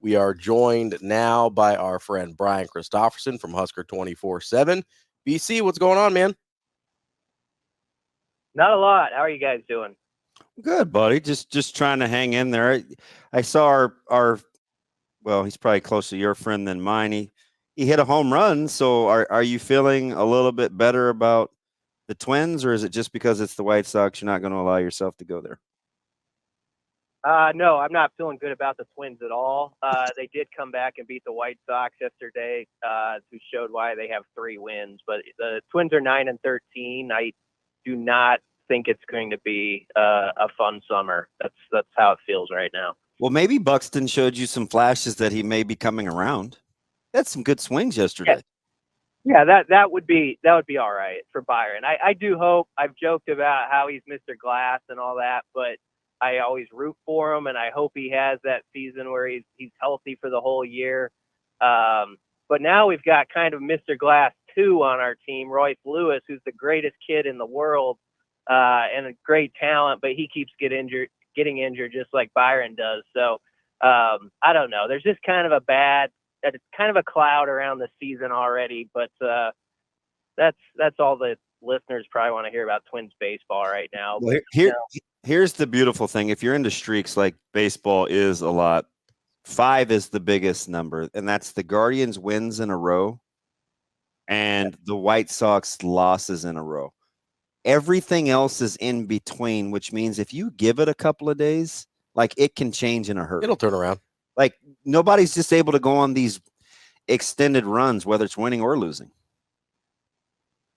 We are joined now by our friend Brian Christopherson from Husker 24/7. BC, what's going on, man? Not a lot. How are you guys doing? Good, buddy. Just trying to hang in there. I saw our well, he's probably closer to your friend than mine. He hit a home run. So are you feeling a little bit better about the Twins, or is it just because it's the White Sox you're not going to allow yourself to go there? No, I'm not feeling good about the Twins at all. They did come back and beat the White Sox yesterday, who showed why they have 3 wins. But the Twins are 9-13. I do not think it's going to be a fun summer. That's how it feels right now. Well, maybe Buxton showed you some flashes that he may be coming around. That's some good swings yesterday. Yeah, that would be all right for Byron. I do hope. I've joked about how he's Mr. Glass and all that, but I always root for him, and I hope he has that season where he's healthy for the whole year. But now we've got kind of Mr. Glass 2 on our team, Royce Lewis, who's the greatest kid in the world and a great talent, but he keeps getting injured just like Byron does. So I don't know. There's just kind of a cloud around the season already, but that's all the listeners probably want to hear about Twins baseball right now. Well, here's the beautiful thing. If you're into streaks, like baseball is a lot, 5 is the biggest number, and that's the Guardians wins in a row and the White Sox losses in a row. Everything else is in between, which means if you give it a couple of days, like it can change in a hurry. It'll turn around. Like nobody's just able to go on these extended runs, whether it's winning or losing.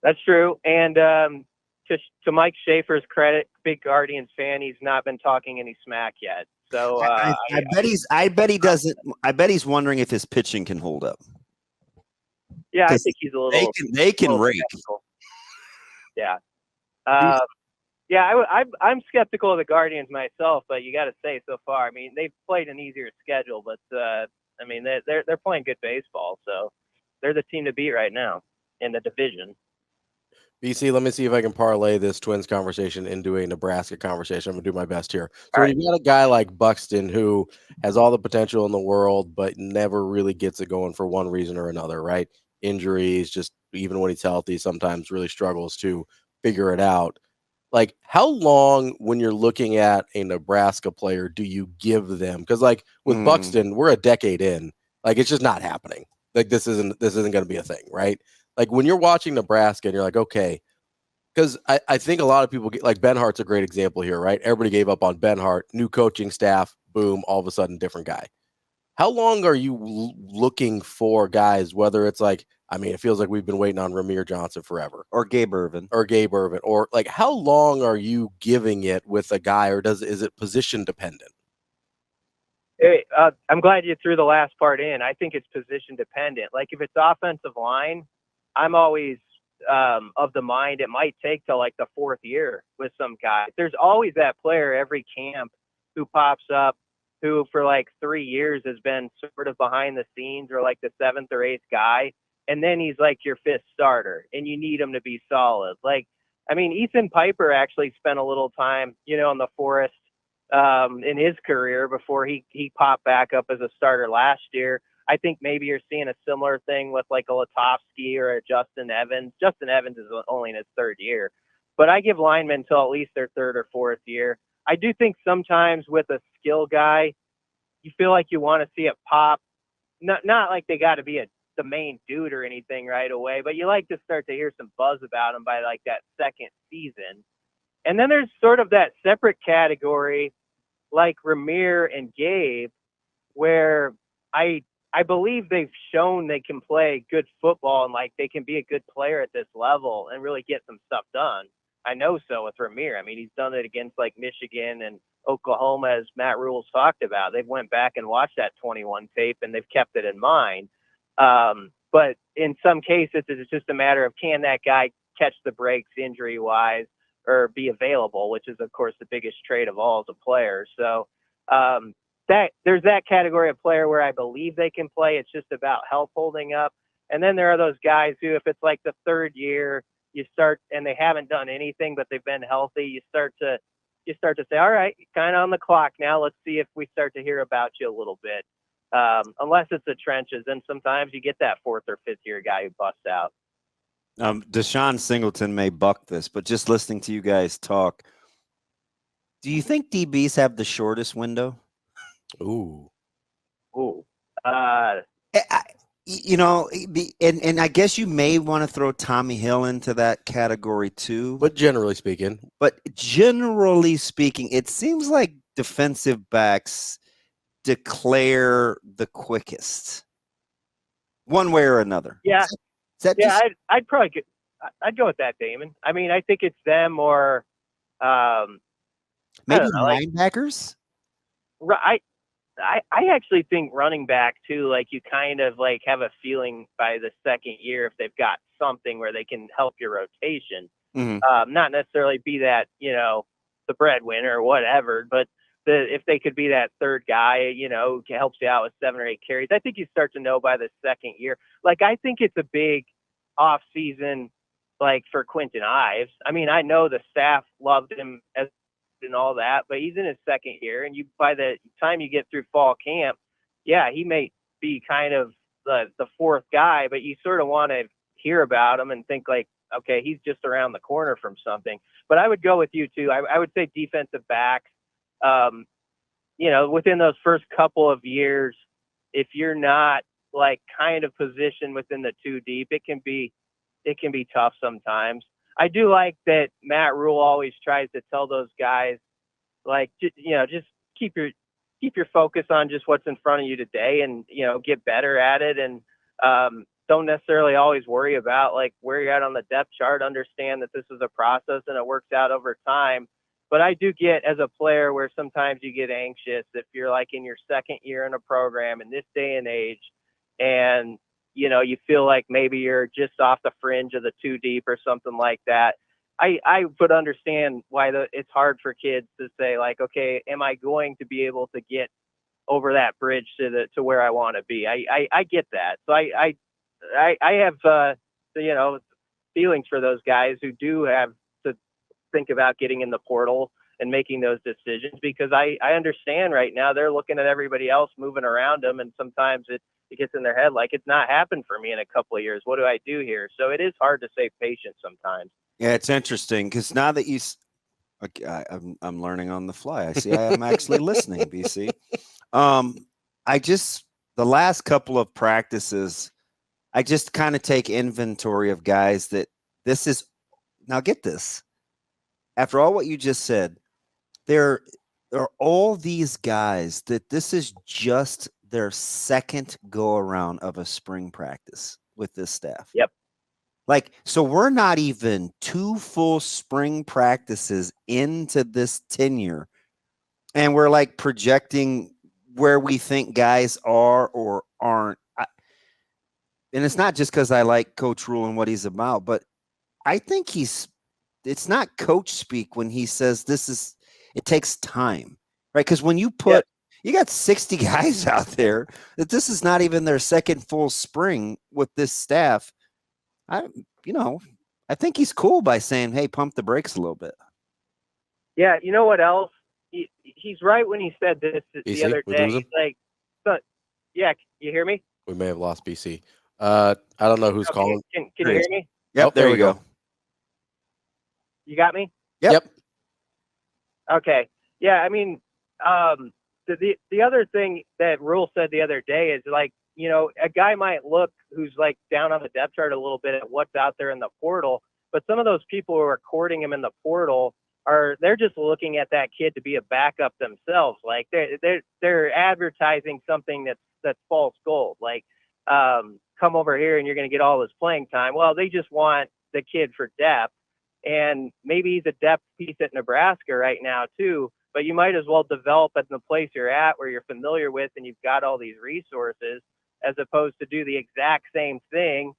That's true. And to Mike Schaefer's credit, big Guardians fan, he's not been talking any smack yet. So I bet he doesn't. I bet he's wondering if his pitching can hold up. Yeah, I think he's a little. They can rake. Skeptical. Yeah. I'm skeptical of the Guardians myself, but you got to say so far. I mean, they've played an easier schedule, but I mean they're playing good baseball, so they're the team to beat right now in the division. BC, let me see if I can parlay this Twins conversation into a Nebraska conversation. I'm gonna do my best here. So All right. you've got a guy like Buxton who has all the potential in the world, but never really gets it going for one reason or another, right? Injuries, just even when he's healthy, sometimes really struggles to figure it out. Like, how long, when you're looking at a Nebraska player, do you give them? Because, like, with Buxton, we're a decade in. Like, it's just not happening. Like, this isn't going to be a thing, right? Like, when you're watching Nebraska and you're like, okay, because I think a lot of people get, like, Benhart's a great example here, right? Everybody gave up on Benhart, new coaching staff, boom, all of a sudden, different guy. How long are you looking for guys, whether it's like, I mean, it feels like we've been waiting on Ramir Johnson forever. Or Gabe Irvin. Or like, how long are you giving it with a guy, or is it position dependent? Hey, I'm glad you threw the last part in. I think it's position dependent. Like if it's offensive line, I'm always of the mind it might take till like the 4th year with some guy. There's always that player every camp who pops up who for like 3 years has been sort of behind the scenes or like the 7th or 8th guy. And then he's like your 5th starter and you need him to be solid. Like, I mean, Ethan Piper actually spent a little time, in the forest in his career before he popped back up as a starter last year. I think maybe you're seeing a similar thing with like a Latovsky or a Justin Evans. Justin Evans is only in his 3rd year, but I give linemen until at least their 3rd or 4th year. I do think sometimes with a skill guy, you feel like you want to see it pop. Not like they got to be the main dude or anything right away, but you like to start to hear some buzz about him by like that 2nd season. And then there's sort of that separate category like Ramir and Gabe, where I believe they've shown they can play good football and like they can be a good player at this level and really get some stuff done. I know so with Ramir. I mean, he's done it against like Michigan and Oklahoma, as Matt Rhule's talked about. They've went back and watched that 21 tape and they've kept it in mind. But in some cases, it's just a matter of can that guy catch the breaks injury wise or be available, which is of course the biggest trait of all as a player. So that there's that category of player where I believe they can play. It's just about health holding up. And then there are those guys who, if it's like the 3rd year, you start and they haven't done anything, but they've been healthy. You start to say, all right, kind of on the clock now. Let's see if we start to hear about you a little bit. unless it's the trenches. And sometimes you get that fourth or fifth year guy who busts out. Deshaun Singleton may buck this, but just listening to you guys talk, do you think DBs have the shortest window? Ooh. You know, and I guess you may want to throw Tommy Hill into that category too. But generally speaking, it seems like defensive backs declare the quickest, one way or another. Yeah, just... I'd go with that, Damon. I mean, I think it's them or maybe linebackers. I actually think running back too, like you kind of like have a feeling by the second year if they've got something where they can help your rotation. Not necessarily be that, the breadwinner or whatever, but if they could be that third guy, who helps you out with 7 or 8 carries, I think you start to know by the second year. Like, I think it's a big off season, like for Quentin Ives. I mean, I know the staff loved him and all that, but he's in his second year, and by the time you get through fall camp, yeah, he may be kind of the fourth guy, but you sort of want to hear about him and think like, okay, he's just around the corner from something. But I would go with you too. I would say defensive backs, within those first couple of years, if you're not like kind of positioned within the 2 deep, it can be tough sometimes. I do like that Matt Rhule always tries to tell those guys, like, just keep your focus on just what's in front of you today, and get better at it, and don't necessarily always worry about like where you're at on the depth chart. Understand that this is a process and it works out over time. But I do get as a player where sometimes you get anxious if you're like in your second year in a program in this day and age, and you feel like maybe you're just off the fringe of the 2 deep or something like that. I would understand why it's hard for kids to say like, okay, am I going to be able to get over that bridge to where I want to be? I get that. So I have feelings for those guys who do have to think about getting in the portal and making those decisions, because I understand right now they're looking at everybody else moving around them, and sometimes it gets in their head like, it's not happened for me in a couple of years. What do I do here? So it is hard to stay patient sometimes. Yeah, it's interesting because now that I'm learning on the fly. I see I am actually listening, BC. The last couple of practices, I just kind of take inventory of guys that now get this. After all what you just said, there are all these guys that this is just their second go around of a spring practice with this staff. Yep. Like, so we're not even 2 full spring practices into this tenure, and we're like projecting where we think guys are or aren't. And it's not just because I like Coach Rhule and what he's about, but I think it's not coach speak when he says it takes time, right? Because when you you got 60 guys out there that this is not even their second full spring with this staff. I think he's cool by saying, hey, pump the brakes a little bit. Yeah. You know what else? He's right when he said this the other day. He's like, yeah, you hear me? We may have lost BC. I don't know who's calling. Can you hear me? Yep, there we go. You got me? Yep. Okay. Yeah, I mean, the other thing that Rhule said the other day is like, a guy might look who's like down on the depth chart a little bit at what's out there in the portal, but some of those people who are courting him in the portal they're just looking at that kid to be a backup themselves. Like they're advertising something that's false gold. Like, come over here and you're going to get all this playing time. Well, they just want the kid for depth, and maybe he's a depth piece at Nebraska right now too, but you might as well develop at the place you're at where you're familiar with and you've got all these resources, as opposed to do the exact same thing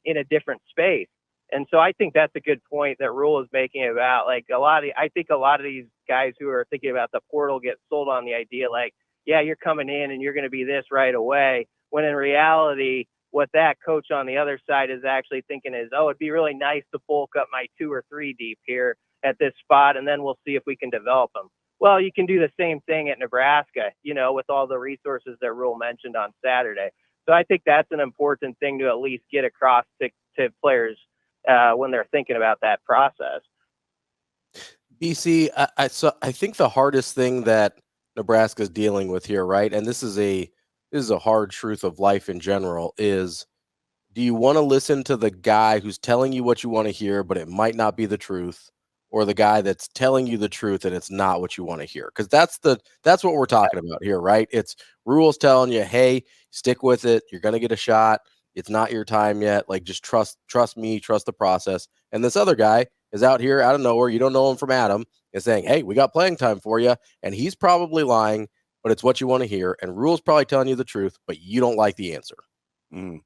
in a different space. And so I think that's a good point that Rhule is making about like I think a lot of these guys who are thinking about the portal get sold on the idea like, yeah, you're coming in and you're going to be this right away. When in reality, what that coach on the other side is actually thinking is, oh, it'd be really nice to bulk up my 2 or 3 deep here at this spot, and then we'll see if we can develop them. Well, you can do the same thing at Nebraska, with all the resources that Rhule mentioned on Saturday. So I think that's an important thing to at least get across to players when they're thinking about that process. BC, I think the hardest thing that Nebraska's dealing with here, right? And this is a hard truth of life in general, is do you want to listen to the guy who's telling you what you want to hear, but it might not be the truth, or the guy that's telling you the truth and it's not what you want to hear? Because that's what we're talking about here, right? It's Rhule's telling you, hey, stick with it. You're going to get a shot. It's not your time yet. Like, just trust me, trust the process. And this other guy is out here out of nowhere. You don't know him from Adam, is saying, hey, we got playing time for you. And he's probably lying, but it's what you want to hear. And Rhule's probably telling you the truth, but you don't like the answer. Mm.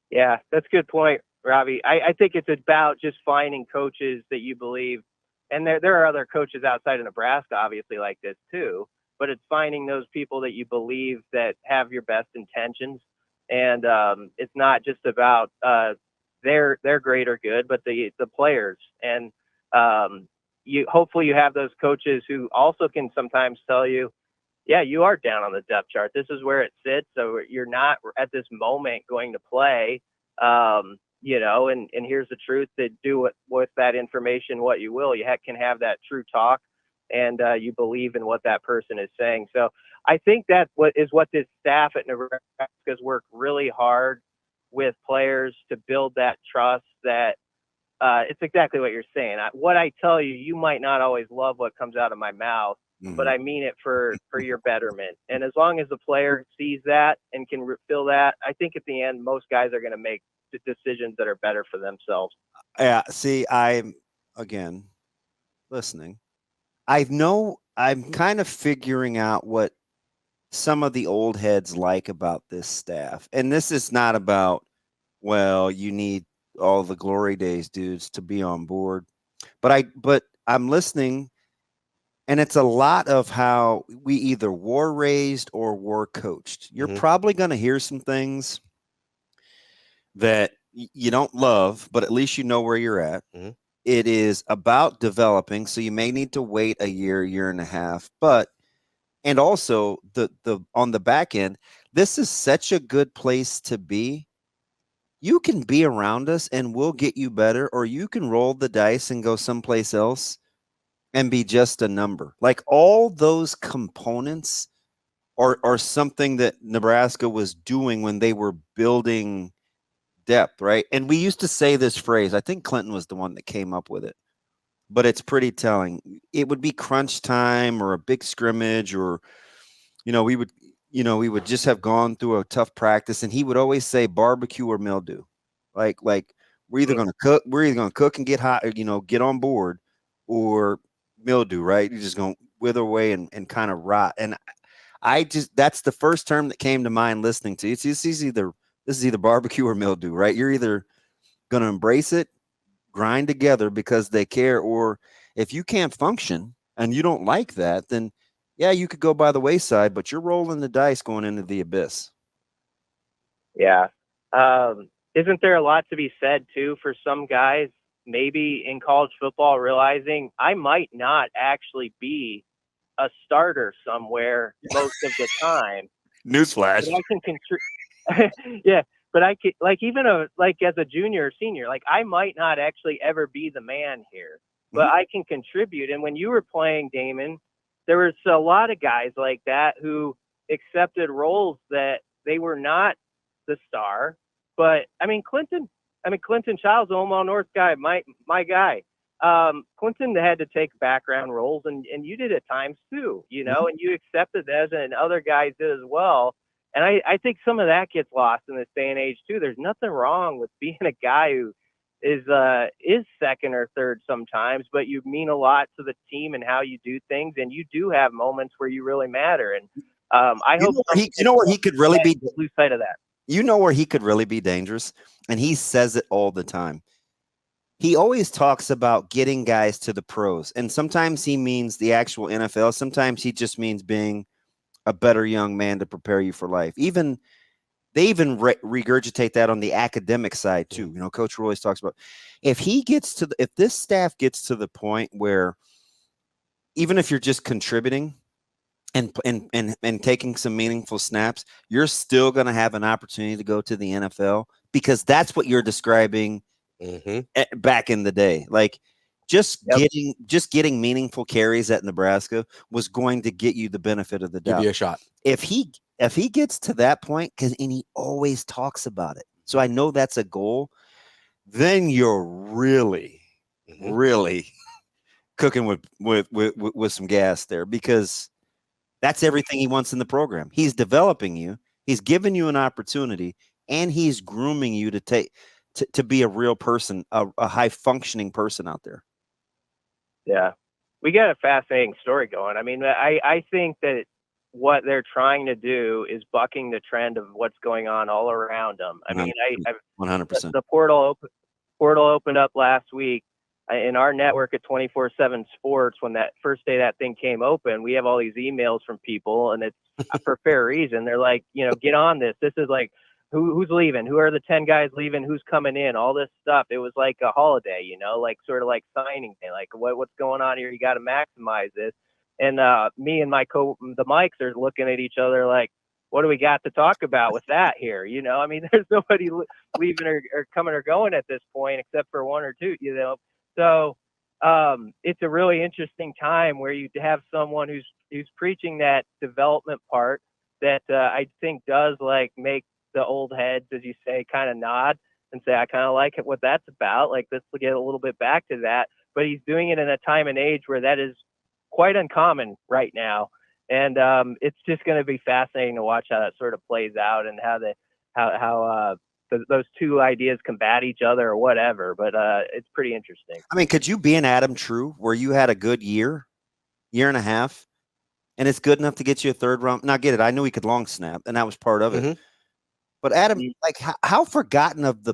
Yeah, that's a good point, Ravi. I think it's about just finding coaches that you believe, and there are other coaches outside of Nebraska, obviously, like this too, but it's finding those people that you believe that have your best intentions. And it's not just about their great or good, but the players. And hopefully you have those coaches who also can sometimes tell you, yeah, you are down on the depth chart. This is where it sits. So you're not at this moment going to play, and here's the truth, that do with that information what you will. You can have that true talk, and you believe in what that person is saying. So I think that what this staff at Nebraska has worked really hard with players to build that trust, that it's exactly what you're saying. What I tell you, you might not always love what comes out of my mouth, but I mean it for your betterment. And as long as the player sees that and can feel that, I think at the end, most guys are going to make the decisions that are better for themselves. Yeah. See, I'm again listening. I'm kind of figuring out what some of the old heads like about this staff. And this is not about, well, you need all the glory days dudes to be on board. But I'm listening. And it's a lot of how we either war raised or war coached. You're probably going to hear some things that you don't love, but at least you know where you're at. Mm-hmm. It is about developing, so you may need to wait a year and a half. And also the on the back end, this is such a good place to be. You can be around us and we'll get you better, or you can roll the dice and go someplace else and be just a number. Like, all those components are something that Nebraska was doing when they were building depth, right? And we used to say this phrase, I think Clinton was the one that came up with it, but it's pretty telling. It would be crunch time or a big scrimmage, or, we would just have gone through a tough practice, and he would always say barbecue or mildew. Like we're either going to cook and get hot, get on board, or mildew, right? You're just going to wither away and kind of rot. And that's the first term that came to mind listening to you. This is either barbecue or mildew, right? You're either going to embrace it, grind together because they care, or if you can't function and you don't like that, then yeah, you could go by the wayside, but you're rolling the dice going into the abyss. Yeah. Isn't there a lot to be said too for some guys, maybe in college football, realizing I might not actually be a starter somewhere most of the time. Newsflash. But I can yeah, but I can, even as a junior or senior, I might not actually ever be the man here, but I can contribute. And when you were playing, Damon, there was a lot of guys like that who accepted roles that they were not the star. But Clinton Childs, Omaha North guy, my guy. Clinton had to take background roles, and you did at times too, and you accepted those, and other guys did as well. And I think some of that gets lost in this day and age too. There's nothing wrong with being a guy who is second or third sometimes, but you mean a lot to the team and how you do things, and you do have moments where you really matter. And I hope where he could really be lose sight of that. You know where he could really be dangerous, and he says it all the time. He always talks about getting guys to the pros, and sometimes he means the actual NFL. Sometimes he just means being a better young man to prepare you for life. They even regurgitate that on the academic side too. Coach Rhule always talks about if this staff gets to the point where even if you're just contributing and taking some meaningful snaps, you're still going to have an opportunity to go to the NFL, because that's what you're describing back in the day. Like just getting meaningful carries at Nebraska was going to get you the benefit of the doubt. Give you a shot. If he gets to that point, and he always talks about it, so I know that's a goal, then you're really cooking with some gas there, because that's everything he wants in the program. He's developing you, he's giving you an opportunity, and he's grooming you to be a real person, a high functioning person out there. Yeah, we got a fascinating story going. I mean, I think that what they're trying to do is bucking the trend of what's going on all around them. I mean, 100%. The portal opened up last week in our network at 24/7 Sports. When that first day that thing came open, we have all these emails from people, and it's for fair reason. They're like, get on this. This is like, who's leaving? Who are the 10 guys leaving? Who's coming in? All this stuff. It was like a holiday, like sort of like signing day. Like what's going on here? You got to maximize this. And me and the mics are looking at each other like, what do we got to talk about with that here? I mean, there's nobody leaving or coming or going at this point except for one or two, So it's a really interesting time where you have someone who's preaching that development part that I think does like make the old heads, as you say, kind of nod and say, I kind of like what that's about. Like, let's get a little bit back to that. But he's doing it in a time and age where that is quite uncommon right now. And it's just going to be fascinating to watch how that sort of plays out, and how those two ideas combat each other or whatever. But it's pretty interesting. I mean, could you be an Adam True where you had a good year and a half, and it's good enough to get you a third round? Now, get it. I knew he could long snap, and that was part of it. But Adam, like, how forgotten of the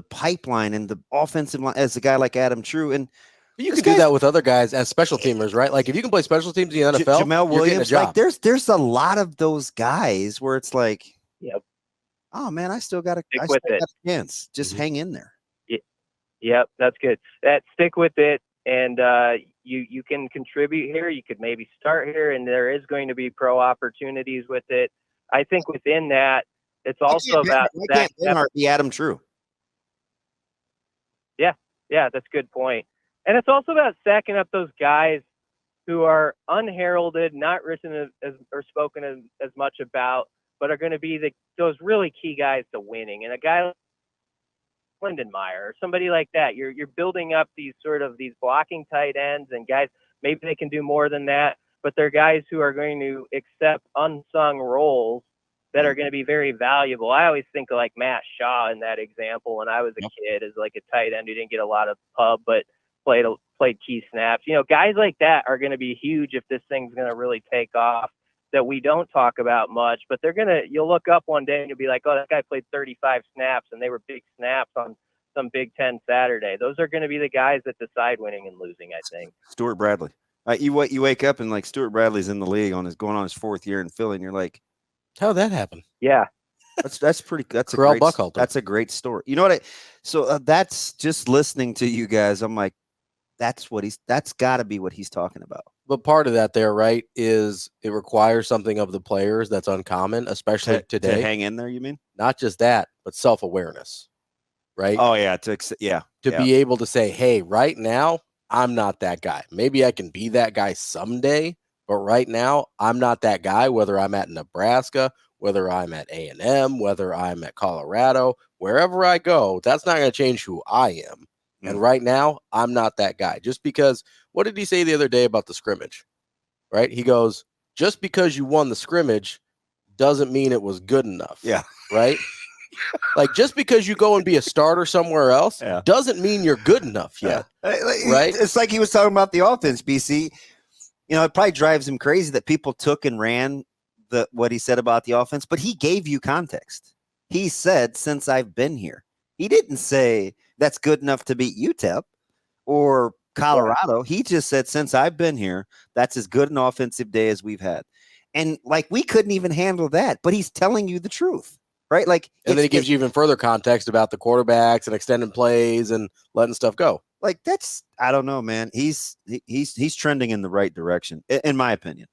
pipeline and the offensive line as a guy like Adam True. And you can do that with other guys as special teamers, right? Like if you can play special teams in the NFL, Jamel Williams, like there's a lot of those guys where it's like, oh man, I still got a chance. Just hang in there. Yep, that's good. Stick with it, and you can contribute here. You could maybe start here, and there is going to be pro opportunities with it. I think within that, it's also about be Adam True. Yeah, that's a good point. And it's also about stacking up those guys who are unheralded, not written or spoken as much about, but are going to be those really key guys to winning. And a guy like Lindenmeyer or somebody like that, you're building up these blocking tight ends and guys, maybe they can do more than that, but they're guys who are going to accept unsung roles that are going to be very valuable. I always think of like Matt Shaw in that example. When I was a kid, as like a tight end who didn't get a lot of pub, but played key snaps. Guys like that are going to be huge if this thing's going to really take off, that we don't talk about much, but you'll look up one day and you'll be like, oh, that guy played 35 snaps and they were big snaps on some Big Ten Saturday. Those are going to be the guys that decide winning and losing, I think. Stuart Bradley. You wake up and like Stuart Bradley's in the league going on his fourth year in Philly, and you're like, how'd that happen? Yeah. That's a great story. You know what? So that's just listening to you guys. I'm like, that's got to be what he's talking about. But part of that there, right, is it requires something of the players that's uncommon, especially today. To hang in there, you mean? Not just that, but self-awareness, right? Oh, yeah. To be able to say, hey, right now, I'm not that guy. Maybe I can be that guy someday, but right now, I'm not that guy, whether I'm at Nebraska, whether I'm at A&M, whether I'm at Colorado, wherever I go, that's not going to change who I am. And right now, I'm not that guy. Just because, what did he say the other day about the scrimmage? Right? He goes, just because you won the scrimmage doesn't mean it was good enough. Yeah. Right? Like, just because you go and be a starter somewhere else doesn't mean you're good enough yet. Right? It's like he was talking about the offense, BC. It probably drives him crazy that people took and ran what he said about the offense, but he gave you context. He said, since I've been here. He didn't say that's good enough to beat UTEP or Colorado. He just said, since I've been here, that's as good an offensive day as we've had. And like, we couldn't even handle that, but he's telling you the truth, right? Like, and then he gives you even further context about the quarterbacks and extended plays and letting stuff go. Like that's, I don't know, man. He's trending in the right direction, in my opinion.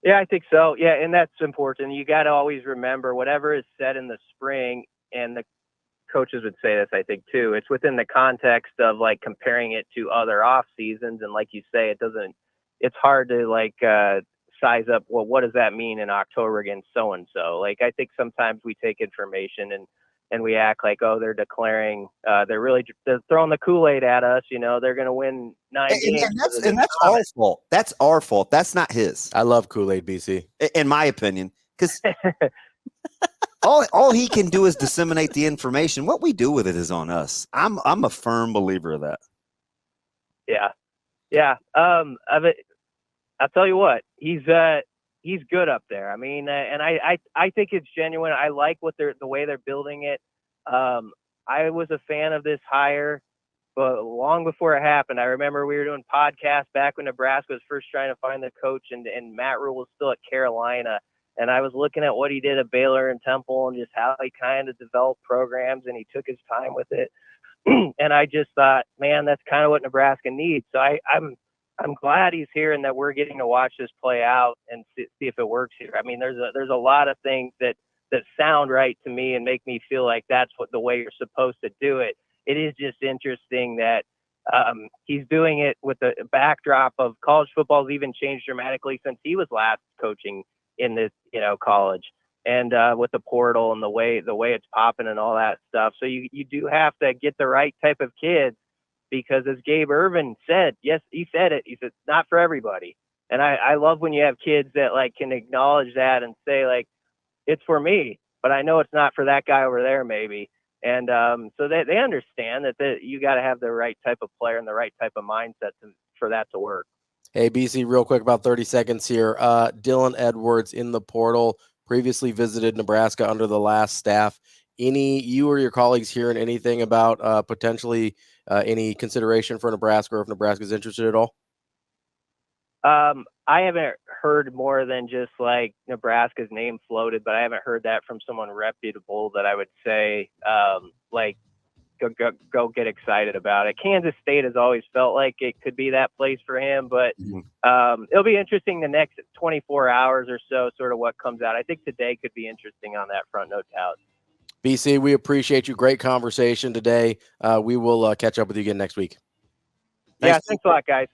Yeah, I think so. Yeah, and that's important. You got to always remember whatever is said in the spring, and the coaches would say this, I think, too. It's within the context of like comparing it to other off seasons, and like you say, it's hard to like size up. Well, what does that mean in October against so and so? Like, I think sometimes we take information and we act like, oh, they're declaring, they're throwing the Kool-Aid at us. You know, they're going to win 9 games. And that's our fault. That's our fault. That's not his. I love Kool-Aid, BC. In my opinion, because all he can do is disseminate the information. What we do with it is on us. I'm a firm believer of that. Yeah. I'll tell you what, he's good up there. I mean, and I think it's genuine. I like the way they're building it. I was a fan of this hire, but long before it happened, I remember we were doing podcasts back when Nebraska was first trying to find the coach, and Matt Rhule was still at Carolina. And I was looking at what he did at Baylor and Temple and just how he kind of developed programs, and he took his time with it. And I just thought, man, that's kind of what Nebraska needs. So I'm glad he's here and that we're getting to watch this play out and see if it works here. I mean, there's a lot of things that sound right to me and make me feel like that's the way you're supposed to do it. It is just interesting that he's doing it with the backdrop of college football's even changed dramatically since he was last coaching in this, college, and with the portal and the way it's popping and all that stuff. So you do have to get the right type of kids, because as Gabe Irvin said, yes, he said it. He said, it's not for everybody. And I love when you have kids that like can acknowledge that and say like, it's for me, but I know it's not for that guy over there maybe. And so they understand that you got to have the right type of player and the right type of mindset for that to work. Hey, BC, real quick, about 30 seconds here. Dylan Edwards in the portal, previously visited Nebraska under the last staff. You or your colleagues hearing anything about potentially any consideration for Nebraska, or if Nebraska's interested at all? I haven't heard more than just like Nebraska's name floated, but I haven't heard that from someone reputable that I would say like go get excited about it. Kansas State has always felt like it could be that place for him, but it'll be interesting the next 24 hours or so, sort of what comes out. I think today could be interesting on that front, no doubt. BC, we appreciate you. Great conversation today. We will catch up with you again next week. Thanks a lot, guys.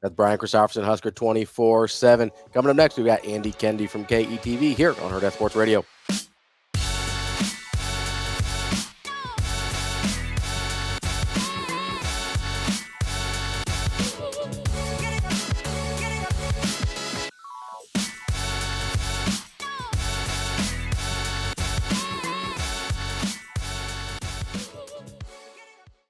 That's Brian Christopherson, Husker 24/7. Coming up next, we got Andy Kendi from KETV here on Hurrdat Sports Radio.